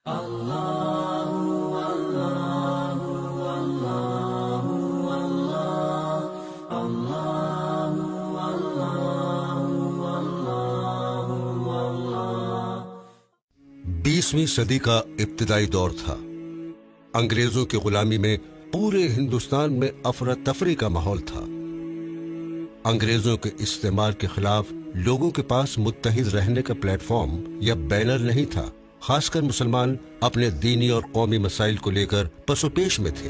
बीसवीं सदी का इब्तिदाई दौर था। अंग्रेजों की गुलामी में पूरे हिंदुस्तान में अफरा तफरी का माहौल था। अंग्रेजों के इस्तेमाल के खिलाफ लोगों के पास मुत्तहिद रहने का प्लेटफॉर्म या बैनर नहीं था। खासकर मुसलमान अपने दीनी और कौमी मसाइल को लेकर पसोपेश में थे।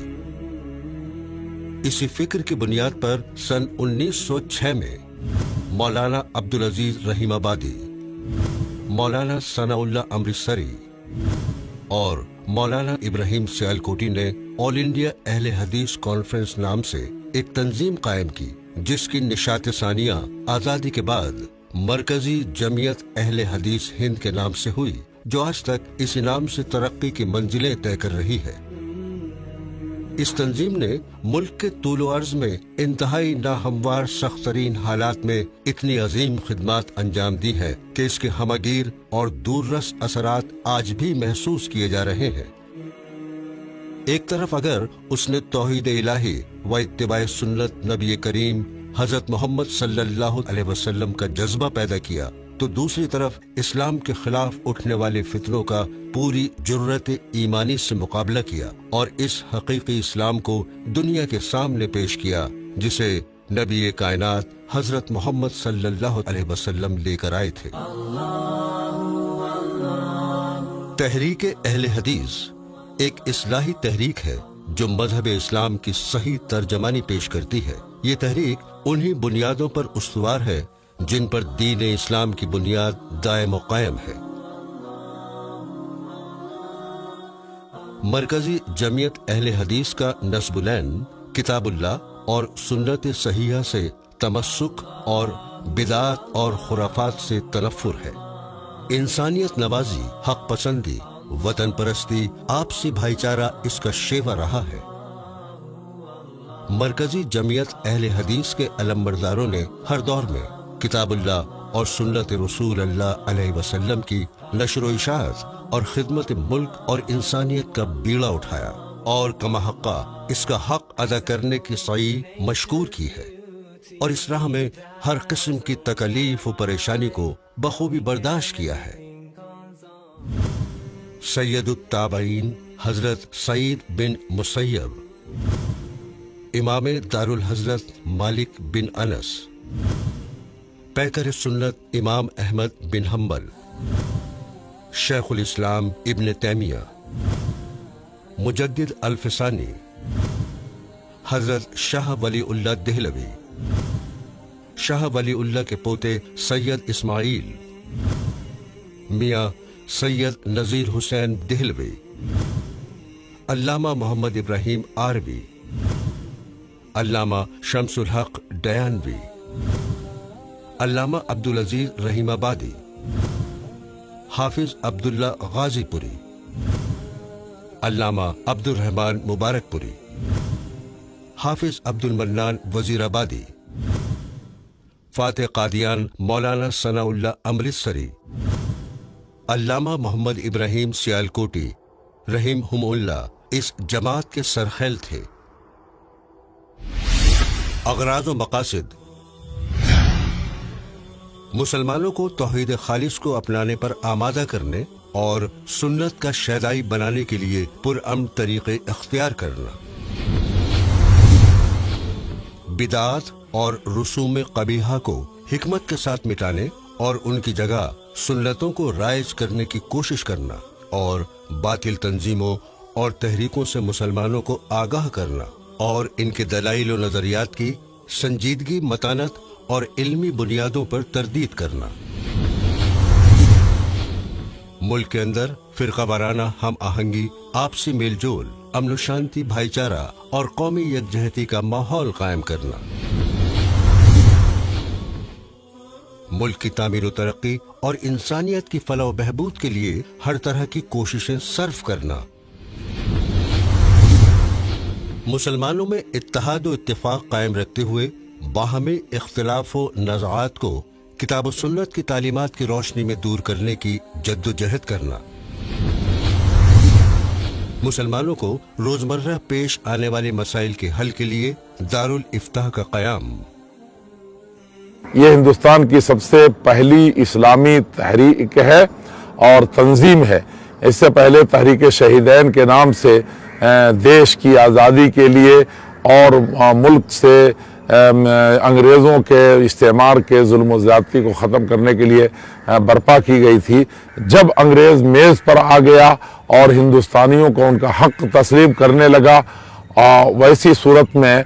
इसी फिक्र की बुनियाद पर सन 1906 में मौलाना अब्दुल अजीज रहीमाबादी, मौलाना सनाउल्लाह अमृतसरी और मौलाना इब्राहिम सियालकोटी ने ऑल इंडिया अहले हदीस कॉन्फ्रेंस नाम से एक तंजीम कायम की, जिसकी निशात सानिया आजादी के बाद मरकजी जमीयत अहले हदीस हिंद के नाम से हुई, जो आज तक इस नाम से तरक्की की मंजिलें तय कर रही है। इस तंजीम ने मुल्क के तूल अर्ज में इंतहाई नाहमवार सख्त तरीन हालात में इतनी अजीम खिदमात अंजाम दी है कि इसके हमगीर और दूररस असरात आज भी महसूस किए जा रहे हैं। एक तरफ अगर उसने तौहीद इलाही व इत्तिबाए सुन्नत नबी करीम हजरत मोहम्मद सल्लल्लाहु अलैहि वसल्लम का जज्बा पैदा किया, तो दूसरी तरफ इस्लाम के खिलाफ उठने वाले फितनों का पूरी जुर्रत ईमानी से मुकाबला किया और इस हकीकी इस्लाम को दुनिया के सामने पेश किया, जिसे नबी कायनात हजरत मोहम्मद सल्लल्लाहु अलैहि वसल्लम लेकर आए थे। तहरीक अहले हदीस एक इस्लाही तहरीक है जो मजहब इस्लाम की सही तर्जमानी पेश करती है। ये तहरीक उन्हीं बुनियादों पर उस्तवार है जिन पर दीन इस्लाम की बुनियाद दायम और कायम है। मरकजी जमीयत अहले हदीस का नस्बुलैन किताबुल्लाह और सुन्नत सहीहा से तमस्सुक और बिदात और खुराफात से तनफ्फुर है। इंसानियत नवाजी, हक पसंदी, वतन परस्ती, आपसी भाईचारा इसका शेवा रहा है। मरकजी जमीयत अहले हदीस के अलमबरदारों ने हर दौर में किताबुल्लाह और सुन्नत रसूल अल्लाह अलैहि वसल्लम की नशर व इशाअत और खिदमत मुल्क और इंसानियत का बीड़ा उठाया और कमा हक्का इसका हक अदा करने की सही मशकूर की है, और इस राह में हर किस्म की तकलीफ व परेशानी को बखूबी बर्दाश्त किया है। सैयदुत ताबईन हजरत सईद बिन मुसय्यब, इमाम दारुल हजरत मालिक बिन अनस, पैकर सुन्नत इमाम अहमद बिन हम्बल, शेखुल इस्लाम इब्न तैमिया, मुजद्दिद अल-फिसानी, हजरत शाह वलीउल्लाह देहलवी, शाह वलीउल्लाह के पोते सैयद इस्माइल, मियाँ सैयद नजीर हुसैन देहलवी, अल्लामा मोहम्मद इब्राहिम आरवी, अल्लामा शम्सुल हक दयानवी, अल्लामा अब्दुल अजीज रहीमाबादी, हाफिज अब्दुल्ला गाजीपुरी, अल्लामा अब्दुल रहमान मुबारकपुरी, हाफिज अब्दुल मन्नान वजीराबादी, फातेह कादियान मौलाना सनाउल्लाह अमृतसरी, अल्लामा मोहम्मद इब्राहिम सियालकोटी रहीमहुमुल्लाह इस जमात के सरखेल थे। अगराज व मकासिद, मुसलमानों को तौहीद खालिस को अपनाने पर आमादा करने और सुन्नत का शैदाई बनाने के लिए पुरअमन तरीके इख्तियार करना, बिदात और रसूम कबीहा को हिकमत के साथ मिटाने और उनकी जगह सुन्नतों को राइज करने की कोशिश करना, और बातिल तंजीमों और तहरीकों से मुसलमानों को आगाह करना और इनके दलाइल व नजरियात की संजीदगी, मतानत और इल्मी बुनियादों पर तरदीद करना। मुल्क के अंदर फिरका वाराना हम आहंगी, आपसी मेलजोल, अमन शांति, भाईचारा और कौमी यकजहती का माहौल कायम करना। मुल्क की तामीर व तरक्की और इंसानियत की फलाह व बहबूद के लिए हर तरह की कोशिशें सर्फ करना। मुसलमानों में इत्तेहाद व इत्तेफाक कायम रखते हुए बाहमी इख्तिलाफ व नज़ाआत को किताब व सुन्नत की तालीमात की रोशनी में दूर करने की जद्दोजहद करना। मुसलमानों को रोजमर्रा पेश आने वाले मसाइल के हल के लिए दारुल इफ्ताह का क़याम। ये हिंदुस्तान की सबसे पहली इस्लामी तहरीक है और तंजीम है। इससे पहले तहरीक शहीदैन के नाम से देश की आज़ादी के लिए और मुल्क से अंग्रेज़ों के इस्तेमार के जुल्म व ज़्यादती को ख़त्म करने के लिए बर्पा की गई थी। जब अंग्रेज़ मेज़ पर आ गया और हिंदुस्तानियों को उनका हक़ तस्लीम करने लगा, वैसी सूरत में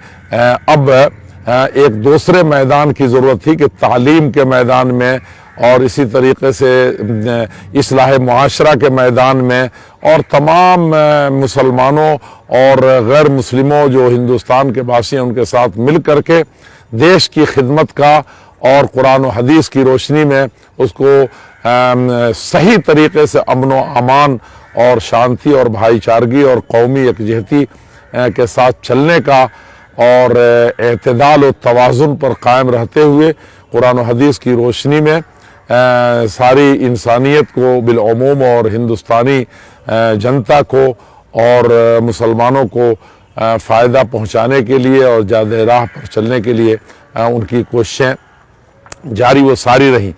अब एक दूसरे मैदान की ज़रूरत थी कि तालीम के मैदान में और इसी तरीके से इस्लाह मुआशरा के मैदान में और तमाम मुसलमानों और गैर मुस्लिमों जो हिंदुस्तान के वासी हैं उनके साथ मिल करके देश की खिदमत का और कुरान व हदीस की रोशनी में उसको सही तरीके से अमन व अमान और शांति और भाईचारगी और कौमी यकजहती के साथ चलने का और एतदाल व तवाज़ुन पर कायम रहते हुए कुरान व हदीस की रोशनी में सारी इंसानियत को बिलअमूम और हिंदुस्तानी जनता को और मुसलमानों को फ़ायदा पहुँचाने के लिए और ज़्यादा राह पर चलने के लिए उनकी कोशिशें जारी व सारी रहीं।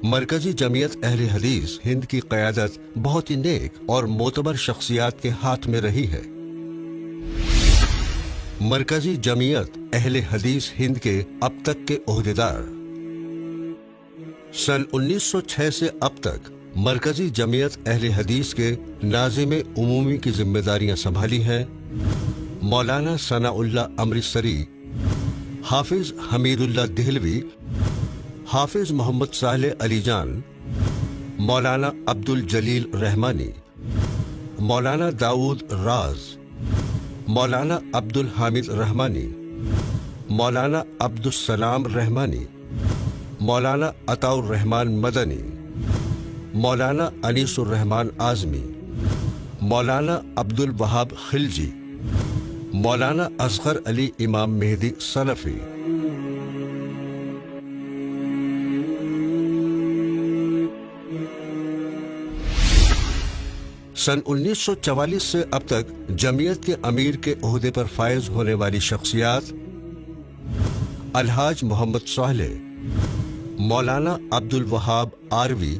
मरकजी जमीयत अहले हदीस हिंद की क़यादत बहुत ही नेक और मोतबर शख्सियात के हाथ में रही है। मरकजी जमीयत अहले हदीस हिंद के अब तक के ओहदेदार। सन 1906 से अब तक मरकजी जमीयत अहले हदीस के नाज़िम उमूमी की जिम्मेदारियां संभाली हैं मौलाना सनाउल्लाह अमृतसरी, हाफिज हमीदुल्लाह देहलवी, हाफिज मोहम्मद सालेह अलीजान, मौलाना अब्दुल जलील रहमानी, मौलाना दाऊद राज, मौलाना अब्दुल हामिद रहमानी, मौलाना अब्दुल सलाम रहमानी, मौलाना अताउर रहमान मदनी, मौलाना अनीसुर रहमान आज़मी, मौलाना अब्दुल वहाब खिलजी, मौलाना असगर अली इमाम मेहदी सलफी। सन 1944 से अब तक जमीयत के अमीर के ओहदे पर फायज होने वाली शख्सियात अलहाज मोहम्मद सालेह, मौलाना अब्दुल वहाब आरवी,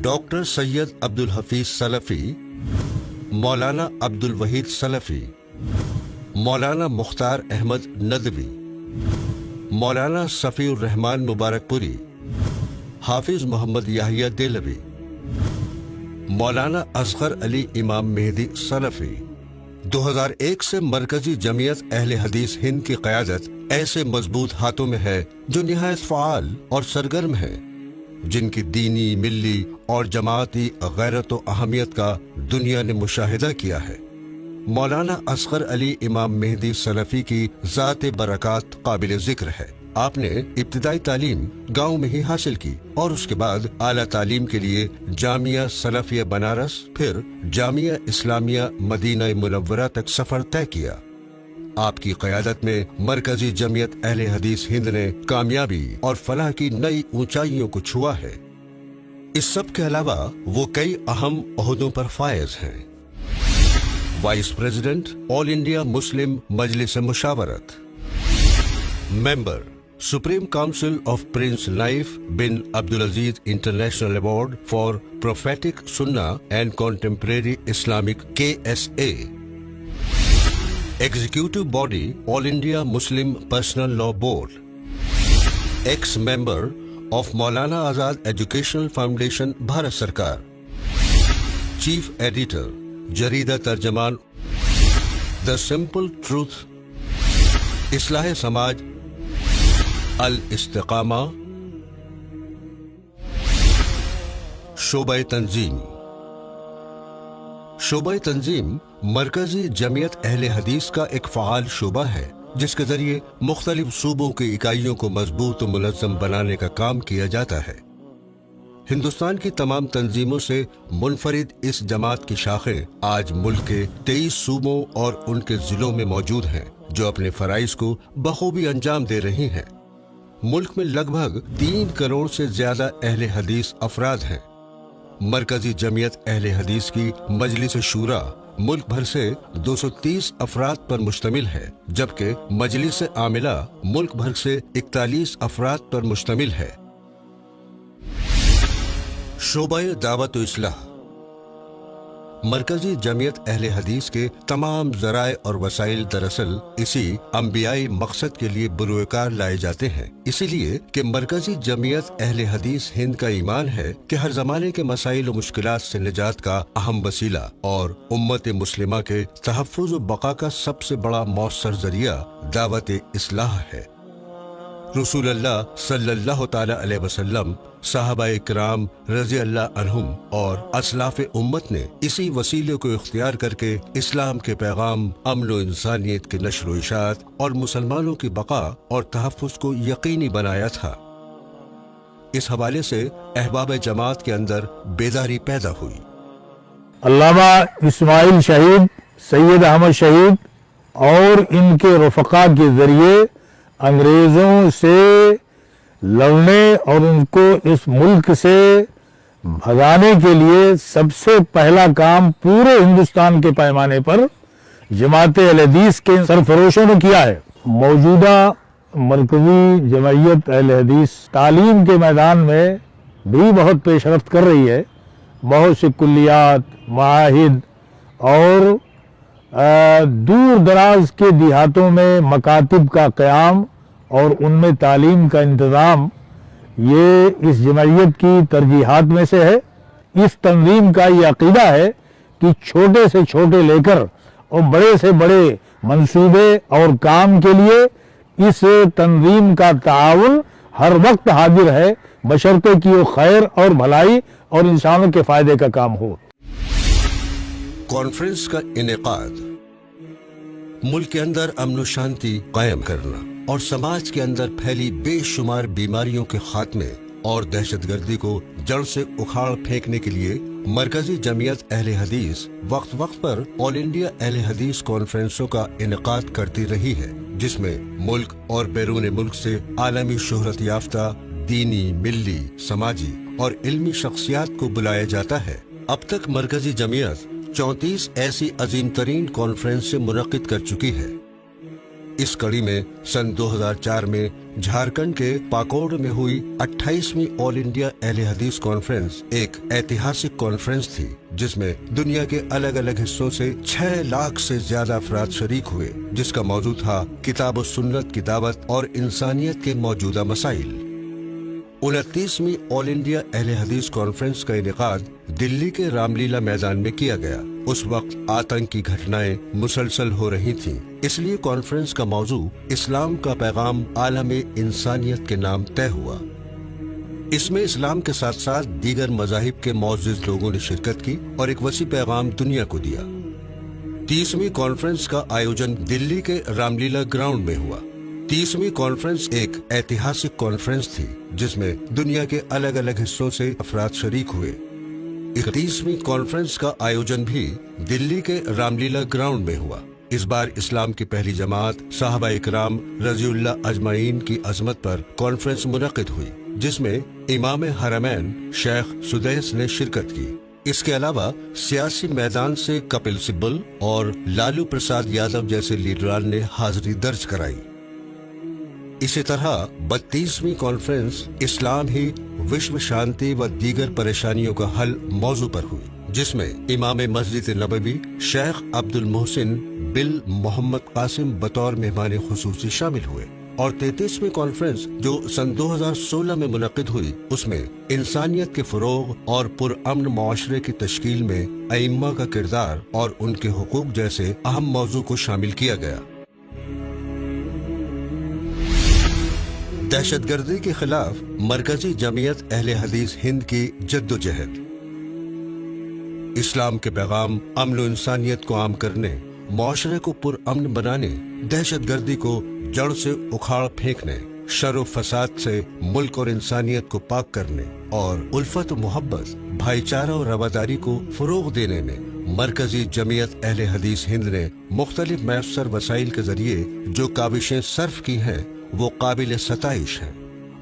डॉक्टर सैयद अब्दुल हफीज सलफी, मौलाना अब्दुल वहीद सलफी, मौलाना मुख्तार अहमद नदवी, मौलाना सफ़ीउर रहमान मुबारकपुरी, हाफिज मोहम्मद याहिया देलवी, मौलाना असगर अली इमाम मेहदी सलफी। 2001 से मरकजी जमीयत अहले हदीस हिंद की क़यादत ऐसे मजबूत हाथों में है जो निहायत फ़आल और सरगर्म है, जिनकी दीनी, मिल्ली और जमाती गैरत व अहमियत का दुनिया ने मुशाहिदा किया है। मौलाना असगर अली इमाम मेहदी सलफी की ज़ात बरक़ात काबिल ज़िक्र है। आपने इब्तिदाई तालीम गांव में ही हासिल की और उसके बाद आला तालीम के लिए जामिया सलफिया बनारस, फिर जामिया इस्लामिया मदीना मुनव्वरा तक सफर तय किया। आपकी क़यादत में मरकजी जमीयत अहले हदीस हिंद ने कामयाबी और फलाह की नई ऊंचाइयों को छुआ है। इस सब के अलावा वो कई अहम ओहदों पर फायज हैं। Vice president All India Muslim Majlis Mushawarat, member Supreme Council of Prince Naif bin Abdulaziz International Award for Prophetic Sunnah and Contemporary Islamic KSA. Executive Body All India Muslim Personal Law Board. Ex-member of Maulana Azad Educational Foundation Bharat Sarkar. Chief Editor Jarida Tarjaman, The Simple Truth, Islah Samaj, अल इस्तिकामा, शोबा तंजीम। शोबा तंजीम मरकजी जमीयत अहले हदीस का एक फ़आल शोबा है जिसके जरिए मुख्तलिफ सूबों की इकाइयों को मजबूत और मुनज़्ज़म बनाने का काम किया जाता है। हिंदुस्तान की तमाम तंजीमों से मुनफरिद इस जमात की शाखें आज मुल्क के 23 सूबों और उनके ज़िलों में मौजूद हैं जो अपने फ़राइज़ को बखूबी अंजाम दे रही हैं। मुल्क में लगभग 3 करोड़ से ज्यादा अहले हदीस अफराद हैं। मरकजी जमीयत अहले हदीस की मजलिस शूरा मुल्क भर से 230 अफराद पर मुश्तमिल है, जबकि मजलिस आमिला मुल्क भर से 41 अफराद पर मुश्तमिल है। शोबाए दावत व इस्लाह। मरकजी जमीयत अहले हदीस के तमाम ज़राए और वसाइल दरअसल इसी अंबियाई मकसद के लिए बुरुएकार लाए जाते हैं। इसीलिए कि मरकजी जमीयत अहले हदीस हिंद का ईमान है कि हर जमाने के मसाइल और मुश्किलात से निजात का अहम वसीला और उम्मत मुस्लिमा के तहफ़्फ़ुज़ व बका का सबसे बड़ा मौसर जरिया दावत इस्लाह है। रसूलुल्लाह सल्लल्लाहु ताला अलैहि वसल्लम, सहाबाए किराम रज़ी अल्लाह अन्हुम और असलाफ उम्मत ने इसी वसीले को इख्तियार करके इस्लाम के पैगाम, अमन व इंसानियत के नश्र व इशात और मुसलमानों की बका और तहफ़्फ़ुज़ को यकीनी बनाया था। इस हवाले से अहबाब जमात के अंदर बेदारी पैदा हुई। अल्लामा इस्माइल शहीद, सैयद अहमद शहीद और इनके रफ़क़ा के ज़रिए अंग्रेज़ों से लड़ने और उनको इस मुल्क से भगाने के लिए सबसे पहला काम पूरे हिंदुस्तान के पैमाने पर जमात अहले हदीस के सरफरोशों ने किया है। मौजूदा मरकजी जमयत अहले हदीस तालीम के मैदान में भी बहुत पेशरफ्त कर रही है। बहुत से कुल्लियात, माहिद और दूर दराज के देहातों में मकातिब का क़याम और उनमें तालीम का इंतज़ाम, ये इस जमयत की तरजीहात में से है। इस तंजीम का ये अकीदा है कि छोटे से छोटे लेकर और बड़े से बड़े मंसूबे और काम के लिए इस तंजीम का ताउन हर वक्त हाजिर है, बशर्ते कि वो खैर और भलाई और इंसानों के फ़ायदे का काम हो। कॉन्फ्रेंस का इनेकाद मुल्क के अंदर अमन शांति कायम करना और समाज के अंदर फैली बेशुमार बीमारियों के खात्मे और दहशतगर्दी को जड़ से उखाड़ फेंकने के लिए मरकजी जमीयत अहले हदीस वक्त वक्त पर ऑल इंडिया अहले हदीस कॉन्फ्रेंसों का इनेकाद करती रही है, जिसमें मुल्क और बैरून मुल्क से आलमी शोहरत याफ्ता दीनी, मिल्ली, समाजी और इल्मी शख्सियात को बुलाया जाता है। अब तक मरकजी जमीयत 34 ऐसी अजीम तरीन कॉन्फ्रेंस मुनक्किद कर चुकी है। इस कड़ी में सन 2004 में झारखंड के पाकोड़ में हुई 28वीं ऑल इंडिया अहले हदीस कॉन्फ्रेंस एक ऐतिहासिक कॉन्फ्रेंस थी, जिसमें दुनिया के अलग अलग हिस्सों से 6 लाख से ज्यादा अफराद शरीक हुए, जिसका मौजू था किताब व सुन्नत की दावत और इंसानियत के मौजूदा मसाइल। 29वीं ऑल इंडिया अहले हदीस कॉन्फ्रेंस का इनेकाद दिल्ली के रामलीला मैदान में किया गया। उस वक्त आतंक की घटनाएं मुसलसल हो रही थीं, इसलिए कॉन्फ्रेंस का मौजू इस्लाम का पैगाम आलमे इंसानियत के नाम तय हुआ। इसमें इस्लाम के साथ साथ दीगर मज़ाहिब के मौजूद लोगों ने शिरकत की और एक वसी पैगाम दुनिया को दिया। 30वीं कॉन्फ्रेंस का आयोजन दिल्ली के रामलीला ग्राउंड में हुआ। 30वीं कॉन्फ्रेंस एक ऐतिहासिक कॉन्फ्रेंस थी, जिसमें दुनिया के अलग अलग हिस्सों से अफराद शरीक हुए। 31वीं कॉन्फ्रेंस का आयोजन भी दिल्ली के रामलीला ग्राउंड में हुआ। इस बार इस्लाम की पहली जमात साहबा इकराम रज़ियल्लाहु अजमईन की अजमत पर कॉन्फ्रेंस मुनक्किद हुई, जिसमें इमाम हरमैन शेख सुदैस ने शिरकत की। इसके अलावा सियासी मैदान से कपिल सिब्बल और लालू प्रसाद यादव जैसे लीडरान ने हाजिरी दर्ज कराई। इसी तरह 32वीं कॉन्फ्रेंस इस्लाम ही विश्व शांति व दीगर परेशानियों का हल मौजू पर हुई, जिसमें इमाम मस्जिद नबवी शेख अब्दुल मोहसिन बिल मोहम्मद कासिम बतौर मेहमान खुसूसी शामिल हुए। और 33वीं कॉन्फ्रेंस जो सन 2016 में मुनक्किद हुई, उसमें इंसानियत के फरोग और पुरअमन मुआशरे की तश्कील में अइम्मा का किरदार और उनके हुकूक जैसे अहम मौजू को शामिल किया गया। दहशतगर्दी के खिलाफ मरकजी जमीयत अहले हदीस हिंद की जद्दोजहद। इस्लाम के पैगाम अमन व इंसानियत को आम करने, मुआशरे को पुरअमन बनाने, दहशतगर्दी को जड़ से उखाड़ फेंकने, शर व फसाद से मुल्क और इंसानियत को पाक करने और उल्फत मोहब्बत, भाईचारा और रवादारी को फरोग देने में मरकजी जमीयत अहले हदीस हिंद ने मुख्तलिफ मैसर वसाइल के जरिए जो काविशें सर्फ की हैं, वो काबिल सताइश है।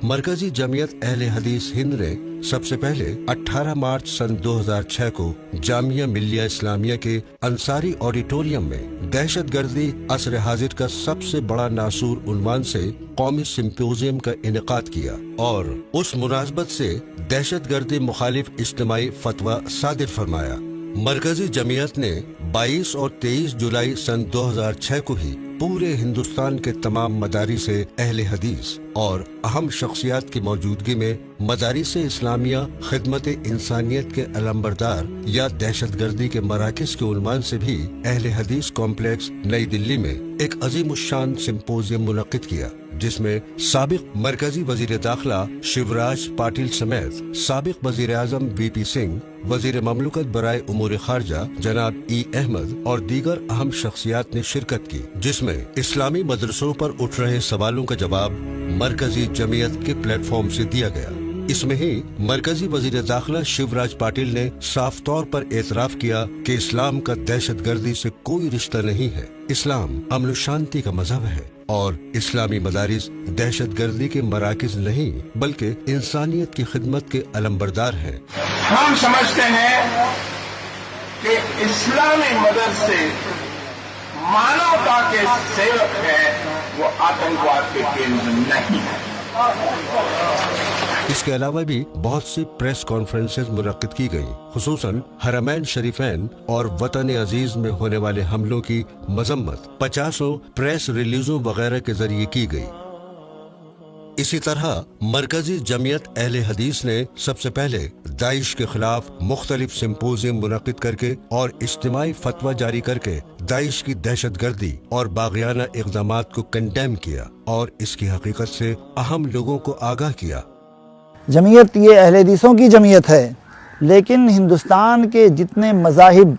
मरकजी जमीयत अहले हदीस हिंद ने سب سے پہلے 18 مارچ سن 2006 کو جامعہ ملیہ اسلامیہ کے انصاری آڈیٹوریم میں دہشت گردی عصر حاضر کا سب سے بڑا ناسور عنوان سے قومی سمپوزیم کا انعقاد کیا اور اس مناسبت سے دہشت گردی مخالف اجتماعی فتویٰ صادر فرمایا۔ مرکزی جمعیت نے 22 اور 23 جولائی سن 2006 کو ہی پورے ہندوستان کے تمام مدارس اہل حدیث اور اہم شخصیات کی موجودگی میں مدارس اسلامیہ خدمت انسانیت کے علمبردار یا دہشت گردی کے مراکز کے عنوان سے بھی اہل حدیث کمپلیکس نئی دلی میں ایک عظیم الشان سمپوزیم منعقد کیا، جس میں سابق مرکزی وزیر داخلہ شیوراج پاٹل سمیت سابق وزیر اعظم وی پی سنگھ، وزیر مملکت برائے امور خارجہ جناب ای احمد اور دیگر اہم شخصیات نے شرکت کی، جس میں اسلامی مدرسوں پر اٹھ رہے سوالوں کا جواب مرکزی جمعیت کے پلیٹ فارم سے دیا گیا۔ اس میں ہی مرکزی وزیر داخلہ شیوراج پاٹل نے صاف طور پر اعتراف کیا کہ اسلام کا دہشت گردی سے کوئی رشتہ نہیں ہے، اسلام امن و شانتی کا مذہب ہے اور اسلامی مدارس دہشت گردی کے مراکز نہیں بلکہ انسانیت کی خدمت کے علمبردار ہیں۔ ہم سمجھتے ہیں کہ اسلامی مدرسے مانوتا کے سیوک ہے، وہ آتنکواد کے کیندر نہیں ہے۔ اس کے علاوہ بھی بہت سی پریس کانفرنسز منعقد کی گئیں، خصوصاً حرمین شریفین اور وطن عزیز میں ہونے والے حملوں کی مذمت 50 پریس ریلیزوں وغیرہ کے ذریعے کی گئی۔ اسی طرح مرکزی جمعیت اہل حدیث نے سب سے پہلے داعش کے خلاف مختلف سمپوزیم منعقد کر کے اور اجتماعی فتویٰ جاری کر کے داعش کی دہشت گردی اور باغیانہ اقدامات کو کنڈیم کیا اور اس کی حقیقت سے اہم لوگوں کو آگاہ کیا۔ جمعیت یہ اہل حدیثوں کی جمعیت ہے، لیکن ہندوستان کے جتنے مذاہب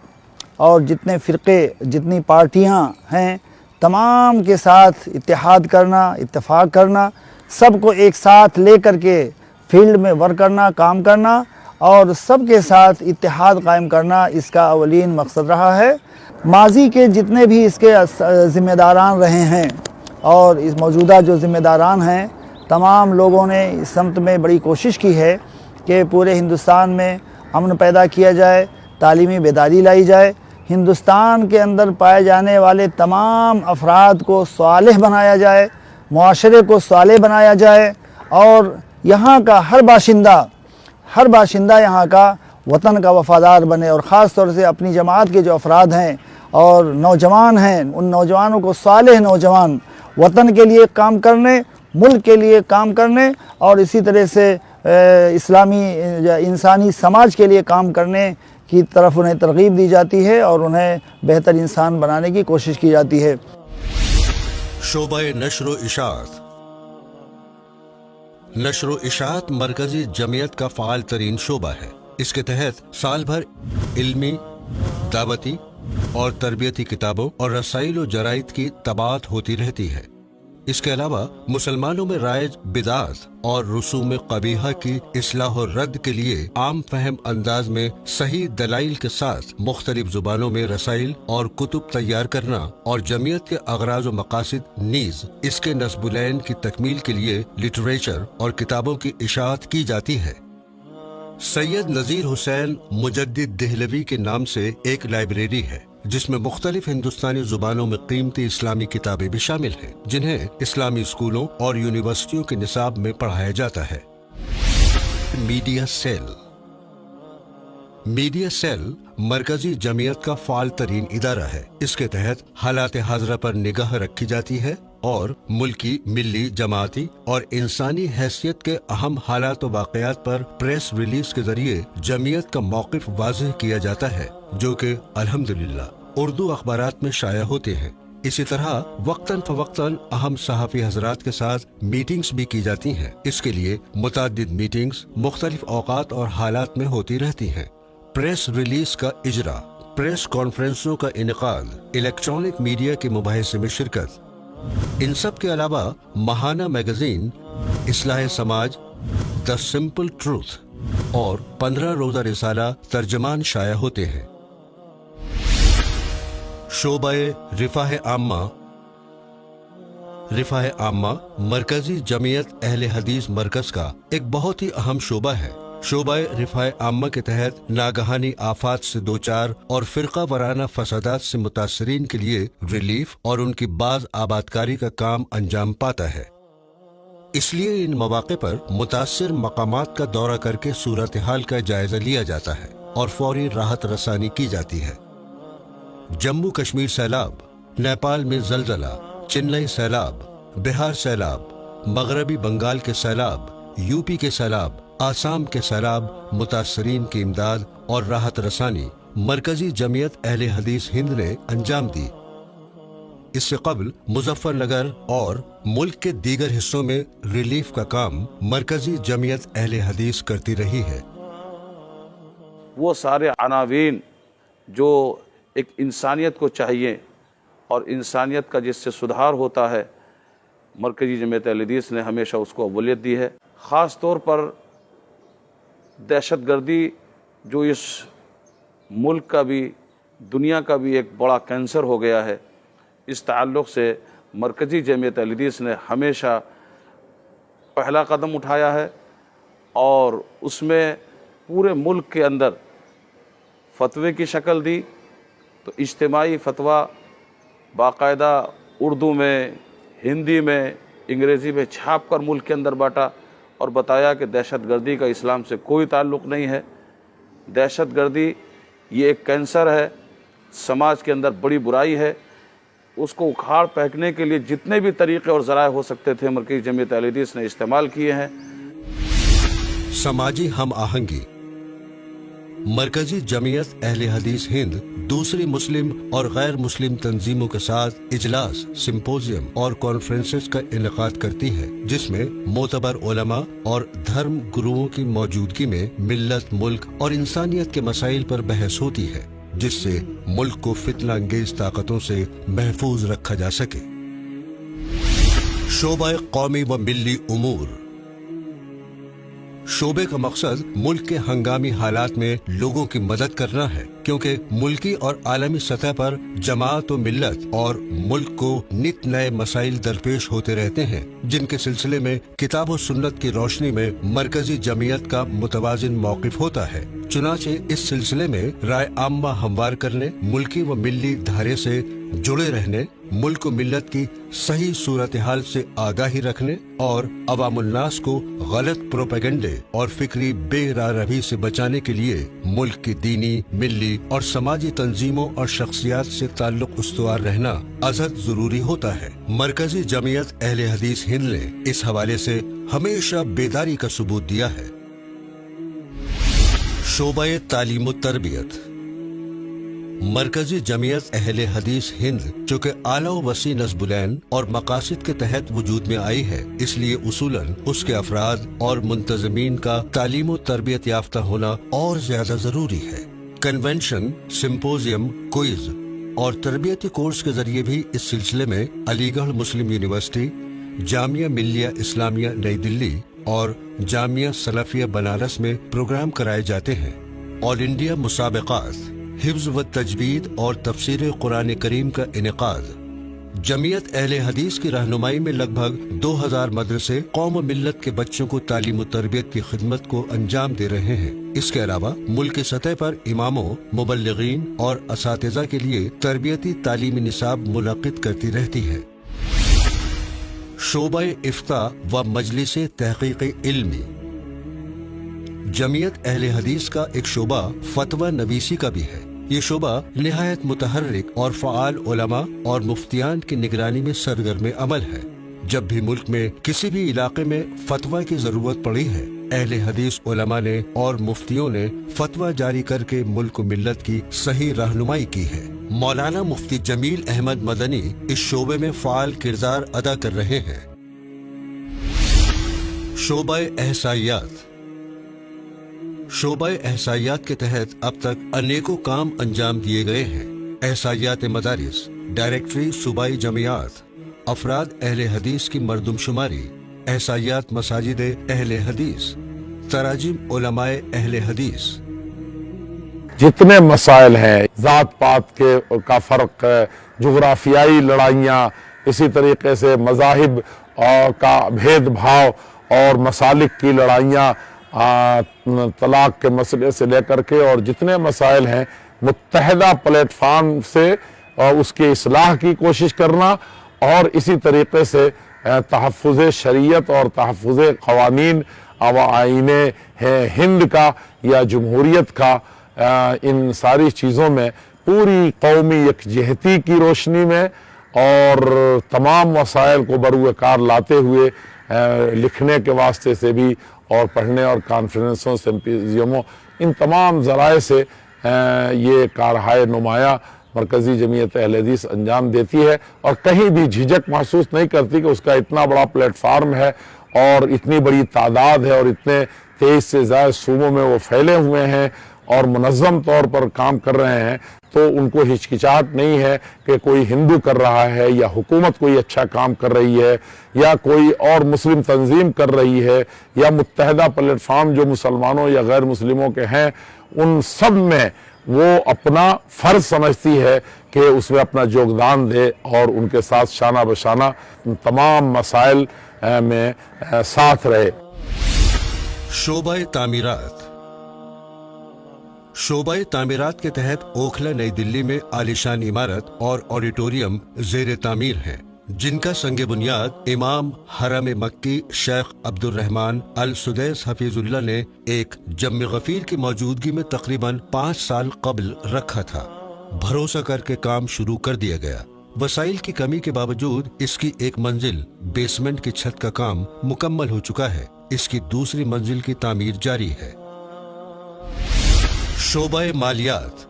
اور جتنے فرقے، جتنی پارٹیاں ہیں، تمام کے ساتھ اتحاد کرنا، اتفاق کرنا، سب کو ایک ساتھ لے کر کے فیلڈ میں ورک کرنا، کام کرنا اور سب کے ساتھ اتحاد قائم کرنا اس کا اولین مقصد رہا ہے۔ ماضی کے جتنے بھی اس کے ذمہ داران رہے ہیں اور اس موجودہ جو ذمہ داران ہیں، تمام لوگوں نے اس سمت میں بڑی کوشش کی ہے کہ پورے ہندوستان میں امن پیدا کیا جائے، تعلیمی بیداری لائی جائے، ہندوستان کے اندر پائے جانے والے تمام افراد کو صالح بنایا جائے، معاشرے کو صالح بنایا جائے اور یہاں کا ہر باشندہ یہاں کا وطن کا وفادار بنے، اور خاص طور سے اپنی جماعت کے جو افراد ہیں اور نوجوان ہیں، ان نوجوانوں کو صالح نوجوان وطن کے لیے کام کرنے، ملک کے لیے کام کرنے اور اسی طرح سے اسلامی انسانی سماج کے لیے کام کرنے کی طرف انہیں ترغیب دی جاتی ہے اور انہیں بہتر انسان بنانے کی کوشش کی جاتی ہے۔ شعبہ نشر و اشاعت۔ نشر و اشاعت مرکزی جمعیت کا فعال ترین شعبہ ہے۔ اس کے تحت سال بھر علمی، دعوتی اور تربیتی کتابوں اور رسائل و جرائد کی طباعت ہوتی رہتی ہے۔ اس کے علاوہ مسلمانوں میں رائج بدعات اور رسوم قبیحہ کی اصلاح و رد کے لیے عام فہم انداز میں صحیح دلائل کے ساتھ مختلف زبانوں میں رسائل اور کتب تیار کرنا اور جمعیت کے اغراض و مقاصد نیز اس کے نصب العین کی تکمیل کے لیے لٹریچر اور کتابوں کی اشاعت کی جاتی ہے۔ سید نذیر حسین مجدد دہلوی کے نام سے ایک لائبریری ہے جس میں مختلف ہندوستانی زبانوں میں قیمتی اسلامی کتابیں بھی شامل ہیں جنہیں اسلامی اسکولوں اور یونیورسٹیوں کے نصاب میں پڑھایا جاتا ہے۔ Media cell. میڈیا سیل مرکزی جمعیت کا فعال ترین ادارہ ہے۔ اس کے تحت حالات حاضرہ پر نگاہ رکھی جاتی ہے اور ملکی، ملی، جماعتی اور انسانی حیثیت کے اہم حالات و واقعات پر پریس ریلیز کے ذریعے جمعیت کا موقف واضح کیا جاتا ہے، جو کہ الحمدللہ اردو اخبارات میں شائع ہوتے ہیں۔ اسی طرح وقتاً فوقتاً اہم صحافی حضرات کے ساتھ میٹنگز بھی کی جاتی ہیں۔ اس کے لیے متعدد میٹنگز مختلف اوقات اور حالات میں ہوتی رہتی ہیں۔ پریس ریلیز کا اجرا، پریس کانفرنسوں کا انعقاد، الیکٹرانک میڈیا کے مباحثے میں شرکت، ان سب کے علاوہ ماہانہ میگزین اصلاح سماج، دا سمپل ٹروتھ اور 15 روزہ رسالہ ترجمان شائع ہوتے ہیں۔ شعبہ رفاہ عامہ۔ رفاہ عامہ مرکزی جمعیت اہل حدیث مرکز کا ایک بہت ہی اہم شعبہ ہے۔ शोबा रिफाए आम्मा के तहत नागहानी आफात से दो चार और फिरका वराना फसादात से मुतासरीन के लिए रिलीफ और उनकी बाज आबादकारी का काम अंजाम पाता है। इसलिए इन मौके पर मुतासिर मकामात का दौरा करके सूरत हाल का जायजा लिया जाता है और फौरी राहत रसानी की जाती है। जम्मू कश्मीर सैलाब, नेपाल में जलजला, चेन्नई सैलाब, बिहार सैलाब, मगरबी बंगाल के सैलाब, यूपी के सैलाब, आसाम के सैलाब, मुतासरीन की इमदाद और राहत रसानी मरकजी जमीयत अहले हदीस हिंद ने अंजाम दी। इससे कबल मुजफ्फरनगर और मुल्क के दीगर हिस्सों में रिलीफ का काम मरकजी जमीयत अहले हदीस करती रही है। वो सारे अनावीन जो एक इंसानियत को चाहिए और इंसानियत का जिससे सुधार होता है, मरकजी जमीयत अहले हदीस ने हमेशा उसको अव्वलियत दी है। ख़ास तौर पर दहशतगर्दी जो इस मुल्क का भी दुनिया का भी एक बड़ा कैंसर हो गया है, इस ताल्लुक़ से मरकजी जमीयत अहले हदीस ने हमेशा पहला कदम उठाया है और उसमें पूरे मुल्क के अंदर फतवे की शक्ल दी। तो इज्तिमाई फतवा बाकायदा उर्दू में, हिंदी में, अंग्रेज़ी में छाप कर मुल्क के अंदर बांटा और बताया कि दहशतगर्दी का इस्लाम से कोई ताल्लुक़ नहीं है। दहशतगर्दी ये एक कैंसर है, समाज के अंदर बड़ी बुराई है। उसको उखाड़ फेंकने के लिए जितने भी तरीक़े और ज़राए हो सकते थे मरकज़ी जमीयत अहले हदीस ने इस्तेमाल किए हैं। समाजी हम आहंगी। मरकजी जमीयत अहले हदीस हिंद दूसरी मुस्लिम और गैर मुस्लिम तंजीमों के साथ इजलास, सिंपोजियम और कॉन्फ्रेंसेस का इनेकाद करती है, जिसमें मोतबर उलमा और धर्म गुरुओं की मौजूदगी में मिल्लत, मुल्क और इंसानियत के मसाइल पर बहस होती है, जिससे मुल्क को फितना अंगेज ताकतों से महफूज रखा जा सके। शोबा कौमी व मिल्ली उमूर। शोबे का मकसद मुल्क के हंगामी हालात में लोगों की मदद करना है, क्योंकि मुल्की और आलमी सतह पर जमात व मिल्लत और मुल्क को नित नए मसाइल दरपेश होते रहते हैं, जिनके सिलसिले में किताब और सुन्नत की रोशनी में मरकजी जमीयत का मुतवाजिन मौक़िफ़ होता है। चुनाचे इस सिलसिले में राय आम्मा हमवार करने, मुल्की व मिल्ली धारे से जुड़े रहने, मुल्क व मिल्लत की सही सूरत हाल से आगाही रखने और अवामुन्नास को गलत प्रोपेगेंडे और फिक्री बेरारवी से बचाने के लिए मुल्क की दीनी, मिल्ली और समाजी तंजीमों और शख्सियात से ताल्लुक उस्तवार रहना अज़द जरूरी होता है। मरकजी जमीयत अहले हदीस हिंद ने इस हवाले से हमेशा बेदारी का सबूत दिया है। शोबा तालीम व तरबियत। मरकजी जमीयत अहले हदीस हिंद जो कि आला व वसी नस्बुलैन और मकासिद के तहत वजूद में आई है, इसलिए उसूलन उसके अफराद और मुंतजमीन का तालीम व तरबियत याफ्ता होना और ज्यादा जरूरी है। कन्वेंशन, सिंपोजियम, क्विज और तरबियती कोर्स के जरिए भी इस सिलसिले में अलीगढ़ मुस्लिम यूनिवर्सिटी, जामिया मिल्लिया इस्लामिया नई दिल्ली और जामिया सलाफिया बनारस में प्रोग्राम कराए जाते हैं। ऑल इंडिया मुसाबकात, हिफ्ज़ व तजवीद और तफसीर कुरान करीम का इनेकाद। जमीयत अहले हदीस की रहनुमाई में लगभग 2000 मदरसे कौम व मिल्लत के बच्चों को तालीम व तरबियत की खिदमत को अंजाम दे रहे हैं। इसके अलावा मुल्क की सतह पर इमामों, मुबल्लिगीन और असातिज़ा के लिए तरबियती तालीमी निसाब मुनक़िद करती रहती है। शोबा इफ्ता व मजलिस तहक़ीक़ इल्मी। जमीयत अहले हदीस का एक शोबा फतवा नवीसी का भी है। ये शोबा निहायत मुतहर्रिक और फ़आल उलमा और मुफ्तियान की निगरानी में सरगर्म अमल है। जब भी मुल्क में किसी भी इलाके में फतवा की जरूरत पड़ी है, अहले हदीस उलमा ने और मुफ्तियों ने फतवा जारी करके मुल्क मिल्लत की सही रहनुमाई की है। मौलाना मुफ्ती जमील अहमद मदनी इस शोबे में फ़आल किरदार अदा कर रहे हैं। शोबा एहसाइयात। शोबा एहसाइयात के तहत अब तक अनेकों काम अंजाम दिए गए हैं। एहसाइयात मदारिस, डायरेक्टरी सूबाई जमियात, अफराद अहले हदीस की मरदमशुमारी, एहसाइयात मसाजिद अहले हदीस, तराजिम उलमाए अहले हदीस। जितने मसाइल हैं, जात पात के का फ़र्क, जुग्राफियाई लड़ाइयाँ, इसी तरीके से मज़ाहिब का भेदभाव और मसालिक की लड़ाइयाँ, तलाक के मसले से लेकर के और जितने मसाइल हैं मुत्तहदा प्लेटफार्म से उसकी इस्लाह की कोशिश करना और इसी तरीके से तहफ़्फ़ुज़ शरीयत और तहफ़्फ़ुज़ क़वानीन आईन हिंद का या जमहूरियत का इन सारी चीज़ों में पूरी कौमी यकजहती की रोशनी में और तमाम वसाइल को बरूकार लाते हुए लिखने के वास्ते से भी और पढ़ने और कॉन्फ्रेंसों सिम्पोजियमों इन तमाम ज़राए से ये कारहाय नुमाया मरकज़ी जमीयत अहले हदीस अंजाम देती है और कहीं भी झिझक महसूस नहीं करती कि उसका इतना बड़ा प्लेटफार्म है और इतनी बड़ी तादाद है और इतने 23 से ज़्यादा सूबों में वो फैले हुए हैं और मुनज़्ज़म तौर पर काम कर रहे हैं, तो उनको हिचकिचाहट नहीं है कि कोई हिंदू कर रहा है या हुकूमत कोई अच्छा काम कर रही है या कोई और मुस्लिम तंजीम कर रही है या मुत्तहदा प्लेटफार्म जो मुसलमानों या गैर मुस्लिमों के हैं उन सब में वो अपना फ़र्ज समझती है कि उसमें अपना योगदान दे और उनके साथ शाना बशाना तमाम मसाइल में साथ रहे। शोबा तामीरात। शोबा तामीरात के तहत ओखला नई दिल्ली में आलिशान इमारत और ऑडिटोरियम ज़ेर तामीर हैं, जिनका संग बुनियाद इमाम हरम मक्की शेख अब्दुल रहमान अल सुदैस हफीजुल्लाह ने एक जम्मे गफीर की मौजूदगी में तकरीबन 5 साल कबल रखा था। भरोसा करके काम शुरू कर दिया गया। वसाइल की कमी के बावजूद इसकी एक मंजिल बेसमेंट की छत का काम मुकम्मल हो चुका है। इसकी दूसरी मंजिल की तामीर जारी है। शोबा मालियात।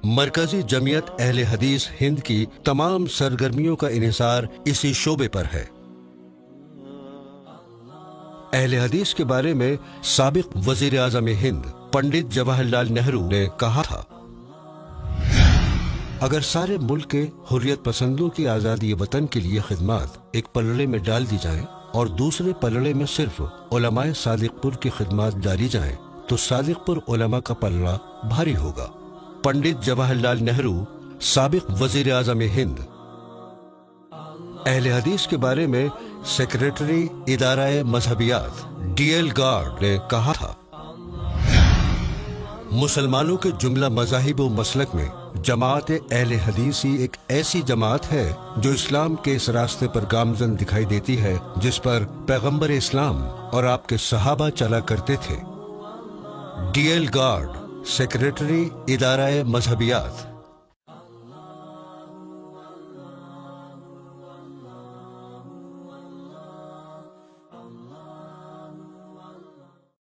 मरकजी जमीयत अहले हदीस हिंद की तमाम सरगर्मियों का इन्हिसार इसी शोबे पर है। अहले हदीस के बारे में साबिक वजीर आज़म हिंद पंडित जवाहरलाल नेहरू ने कहा था, अगर सारे मुल्क के हुर्रियत पसंदों की आज़ादी वतन के लिए खिदमत एक पलड़े में डाल दी जाएं और दूसरे पलड़े में सिर्फ उलमाए सादिकपुर की खिदमत डाली जाएं, तो सादिकपुर उलमा का पलड़ा भारी होगा। पंडित जवाहरलाल नेहरू साबिक वजीर आज़म हिंद। अहले हदीस के बारे में सेक्रेटरी इदारा मजहबियात DL गार्ड ने कहा था, मुसलमानों के जुमला मज़ाहिब व मसलक में जमात अहले हदीस ही एक ऐसी जमात है जो इस्लाम के इस रास्ते पर गामजन दिखाई देती है जिस पर पैगंबर इस्लाम और आपके सहाबा चला करते थे। DL गार्ड, सेक्रेटरी इदारा मजहबियात।